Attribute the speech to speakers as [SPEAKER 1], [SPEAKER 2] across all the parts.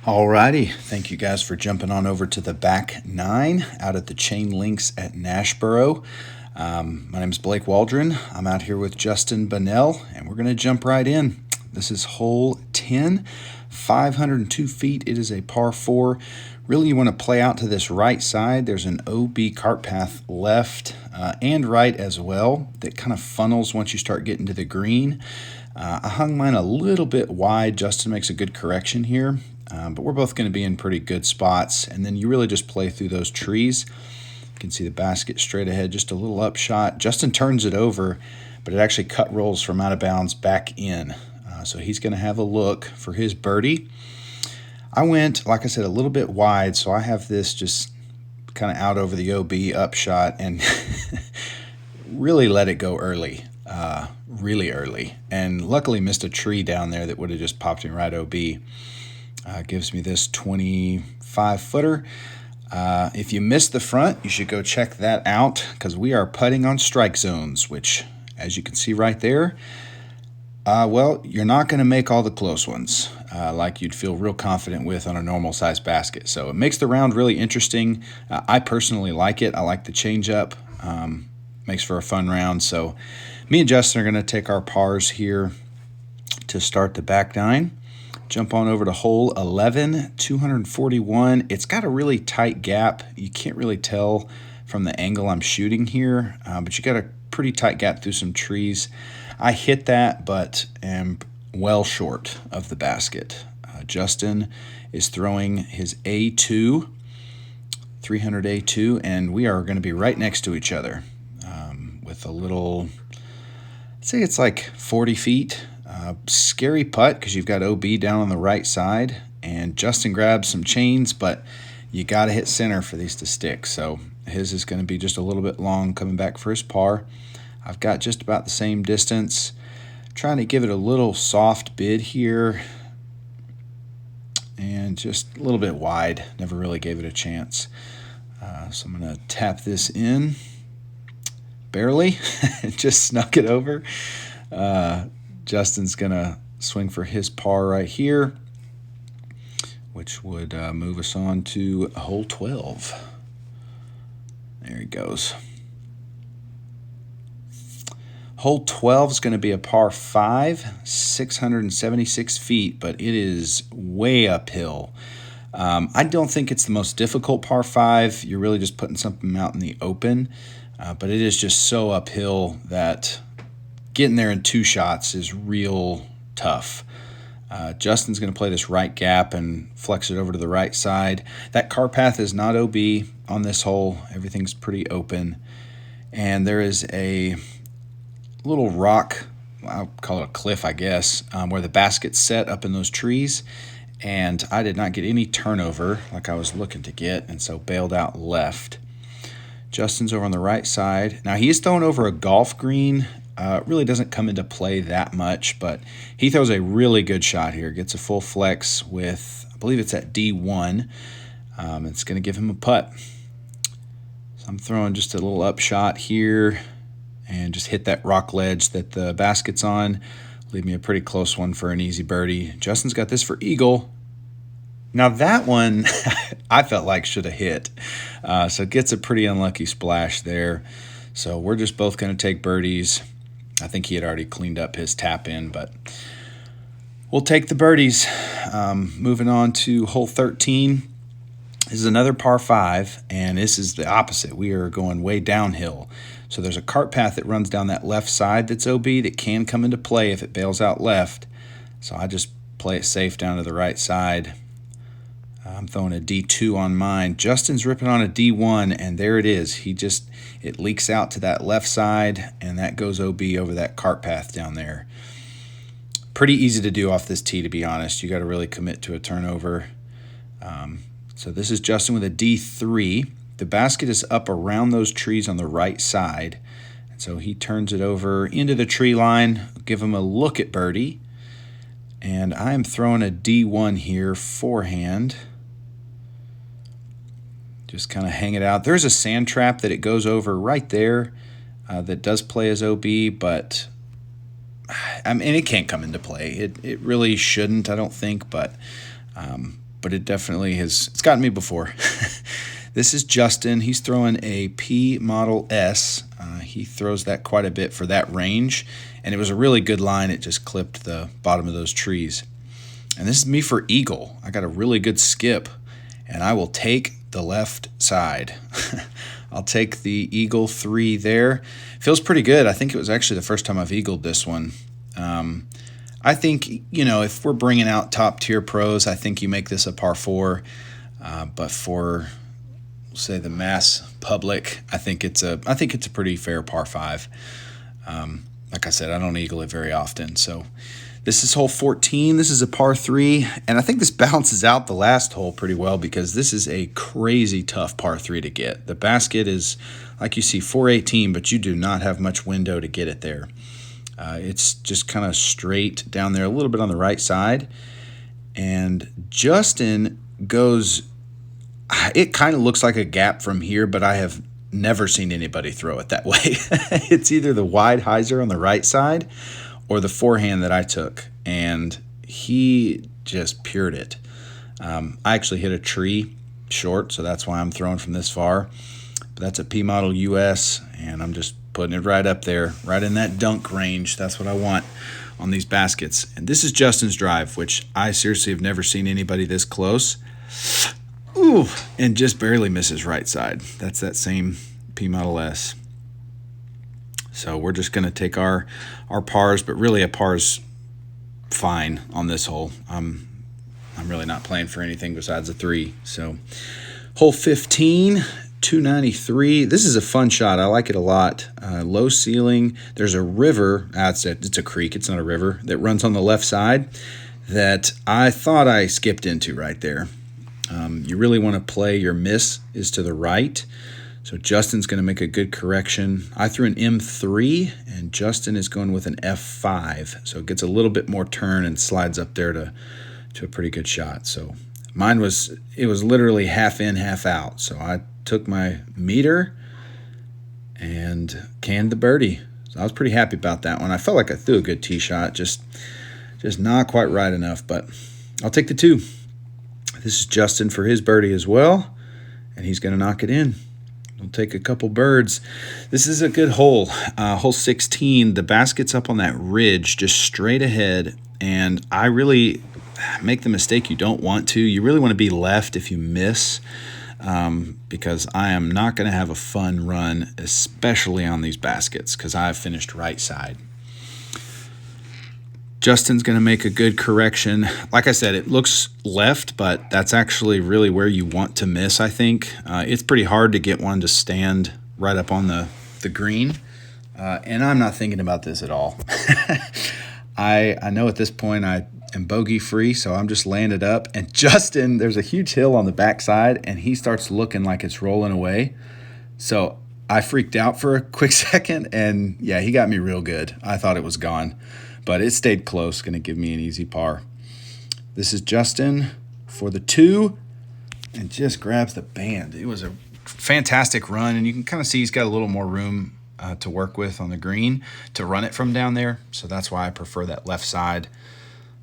[SPEAKER 1] Alrighty, thank you guys for jumping on over to the back nine out at the Chain Links at Nashboro. My name is Blake Waldron. I'm out here with Justin Bunnell, and we're going to jump right in. This is hole 10, 502 feet. It is a par 4. Really, you want to play out to this right side. There's an OB cart path left and right as well that kind of funnels once you start getting to the green. I hung mine a little bit wide. Justin makes a good correction here. But we're both going to be in pretty good spots. And then you really just play through those trees. You can see the basket straight ahead, just a little upshot. Justin turns it over, but it actually cut rolls from out of bounds back in. So he's going to have a look for his birdie. I went, like I said, a little bit wide, so I have this just kind of out over the OB upshot and really let it go early, really early. And luckily missed a tree down there that would have just popped me right OB. Gives me this 25-footer. If you missed the front, you should go check that out because we are putting on strike zones, which, as you can see right there, well, you're not going to make all the close ones like you'd feel real confident with on a normal size basket. So it makes the round really interesting. I personally like it. I like the change up. Makes for a fun round. So me and Justin are going to take our pars here to start the back nine. Jump on over to hole 11, 241. It's got a really tight gap. You can't really tell from the angle I'm shooting here, but you got a pretty tight gap through some trees. I hit that, but am well short of the basket. Justin is throwing his A2, 300 A2, and we are going to be right next to each other with a little, I'd say it's like 40 feet. Scary putt because you've got OB down on the right side, and Justin grabs some chains, but you got to hit center for these to stick. So his is going to be just a little bit long coming back for his par. I've got just about the same distance. Trying to give it a little soft bid here, and just a little bit wide. Never really gave it a chance. So I'm going to tap this in. Barely. Just snuck it over. Justin's going to swing for his par right here, which would move us on to hole 12. There he goes. Hole 12 is going to be a par 5, 676 feet, but it is way uphill. I don't think it's the most difficult par 5. You're really just putting something out in the open, but it is just so uphill that getting there in 2 shots is real tough. Justin's going to play this right gap and flex it over to the right side. That cart path is not OB on this hole. Everything's pretty open. And there is a little rock, I'll call it a cliff, I guess, where the basket's set up in those trees. And I did not get any turnover like I was looking to get, and so bailed out left. Justin's over on the right side. Now, he is throwing over a golf green. Really doesn't come into play that much, but he throws a really good shot here. Gets a full flex with, I believe it's at D1. It's going to give him a putt. So I'm throwing just a little upshot here and just hit that rock ledge that the basket's on. Leave me a pretty close one for an easy birdie. Justin's got this for eagle. Now that one I felt like should have hit. So it gets a pretty unlucky splash there. So we're just both going to take birdies. I think he had already cleaned up his tap in, but we'll take the birdies. Moving on to hole 13. This is another par 5, and this is the opposite. We are going way downhill. So there's a cart path that runs down that left side that's OB that can come into play if it bails out left. So I just play it safe down to the right side. I'm throwing a D2 on mine. Justin's ripping on a D1, and there it is. It leaks out to that left side, and that goes OB over that cart path down there. Pretty easy to do off this tee, to be honest. You got to really commit to a turnover. So this is Justin with a D3. The basket is up around those trees on the right side, and so he turns it over into the tree line. Give him a look at birdie, and I'm throwing a D1 here, forehand. Just kind of hang it out. There's a sand trap that it goes over right there that does play as OB, but I mean, it can't come into play. It really shouldn't, I don't think, but but it definitely has, it's gotten me before. This is Justin. He's throwing a P Model S. He throws that quite a bit for that range, and it was a really good line. It just clipped the bottom of those trees. And this is me for eagle. I got a really good skip, and I will take the left side. I'll take the eagle 3 there. Feels pretty good. I think it was actually the first time I've eagled this one. I think, if we're bringing out top tier pros, I think you make this a par 4. But for, say, the mass public, I think it's a pretty fair par 5. Like I said, I don't eagle it very often. So this is hole 14. This is a par 3, and I think this balances out the last hole pretty well because this is a crazy tough par 3 to get. The basket is, like you see, 418, but you do not have much window to get it there. It's just kind of straight down there, a little bit on the right side. And Justin goes, it kind of looks like a gap from here, but I have never seen anybody throw it that way. It's either the wide hyzer on the right side or the forehand that I took, and he just pured it. I actually hit a tree short, so that's why I'm throwing from this far. But that's a P Model US, and I'm just putting it right up there, right in that dunk range. That's what I want on these baskets. And this is Justin's drive, which I seriously have never seen anybody this close. Ooh, and just barely misses right side. That's that same P Model S. So we're just going to take our pars, but really a par's fine on this hole. I'm really not playing for anything besides a 3. So hole 15, 293. This is a fun shot. I like it a lot. Low ceiling. There's a river. It's a creek. It's not a river that runs on the left side that I thought I skipped into right there. You really want to play your miss is to the right. So Justin's going to make a good correction. I threw an M3, and Justin is going with an F5. So it gets a little bit more turn and slides up there to a pretty good shot. So mine was literally half in, half out. So I took my meter and canned the birdie. So I was pretty happy about that one. I felt like I threw a good tee shot, just not quite right enough, but I'll take the 2. This is Justin for his birdie as well, and he's going to knock it in. We'll take a couple birds. This is a good hole. Hole 16, the basket's up on that ridge just straight ahead, and I really make the mistake you don't want to. You really want to be left if you miss, because I am not going to have a fun run, especially on these baskets, because I've finished right side. Justin's going to make a good correction. Like I said, it looks left, but that's actually really where you want to miss, I think. It's pretty hard to get one to stand right up on the green, and I'm not thinking about this at all. I know at this point I am bogey-free, so I'm just laying it up. And Justin, there's a huge hill on the backside, and he starts looking like it's rolling away. So I freaked out for a quick second, and yeah, he got me real good. I thought it was gone. But it stayed close, going to give me an easy par. This is Justin for the 2, and just grabs the band. It was a fantastic run, and you can kind of see he's got a little more room to work with on the green to run it from down there. So that's why I prefer that left side.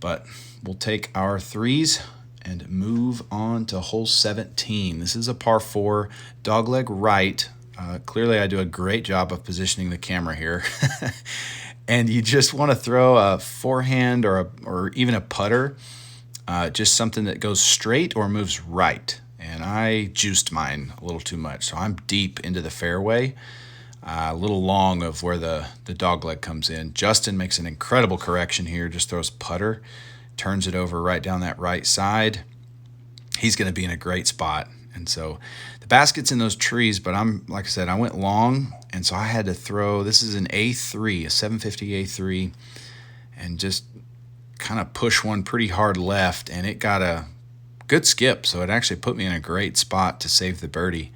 [SPEAKER 1] But we'll take our 3s and move on to hole 17. This is a par 4, dogleg right. Clearly I do a great job of positioning the camera here. And you just want to throw a forehand or even a putter, just something that goes straight or moves right. And I juiced mine a little too much, so I'm deep into the fairway, a little long of where the dog leg comes in. Justin makes an incredible correction here, just throws putter, turns it over right down that right side. He's going to be in a great spot. And so the basket's in those trees, but like I said, I went long, and so I had to throw, this is an A3, a 750 A3, and just kind of push one pretty hard left, and it got a good skip, so it actually put me in a great spot to save the birdie.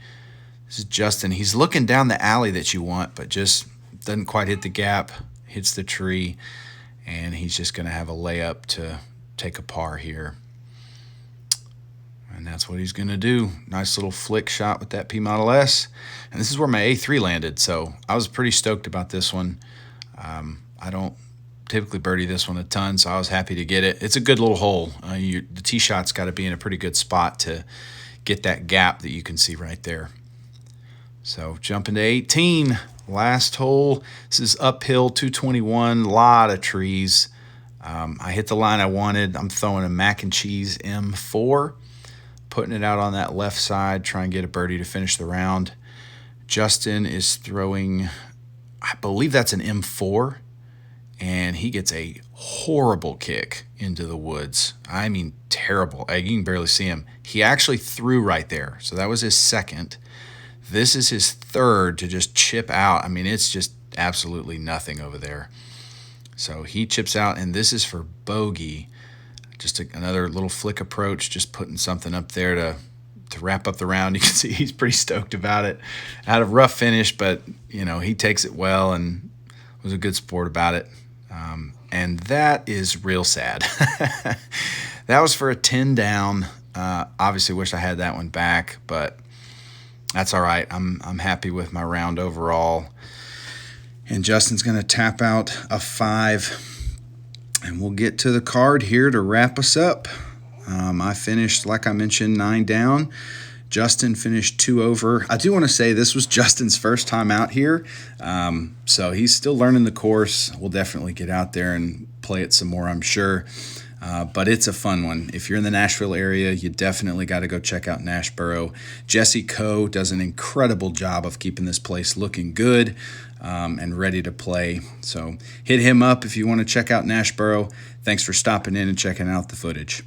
[SPEAKER 1] This is Justin. He's looking down the alley that you want, but just doesn't quite hit the gap, hits the tree, and he's just going to have a layup to take a par here. And that's what he's going to do. Nice little flick shot with that P Model S. And this is where my A3 landed, so I was pretty stoked about this one. I don't typically birdie this one a ton, so I was happy to get it. It's a good little hole. The tee shot's got to be in a pretty good spot to get that gap that you can see right there. So jumping to 18, last hole. This is uphill, 221, a lot of trees. I hit the line I wanted. I'm throwing a mac and cheese M4, putting it out on that left side, try and get a birdie to finish the round. Justin is throwing, I believe that's an M4, and he gets a horrible kick into the woods. I mean, terrible. You can barely see him. He actually threw right there, so that was his second. This is his third to just chip out. I mean, it's just absolutely nothing over there. So he chips out, and this is for bogey. Just another little flick approach, just putting something up there to wrap up the round. You can see he's pretty stoked about it. Had a rough finish, but he takes it well and was a good sport about it. And that is real sad. That was for a 10 down. Obviously wish I had that one back, but that's all right. I'm happy with my round overall. And Justin's going to tap out a 5. And we'll get to the card here to wrap us up. I finished, like I mentioned, 9 down. Justin finished 2 over. I do want to say this was Justin's first time out here. So he's still learning the course. We'll definitely get out there and play it some more, I'm sure. But it's a fun one. If you're in the Nashville area, you definitely got to go check out Nashboro. Jesse Coe does an incredible job of keeping this place looking good and ready to play. So hit him up if you want to check out Nashboro. Thanks for stopping in and checking out the footage.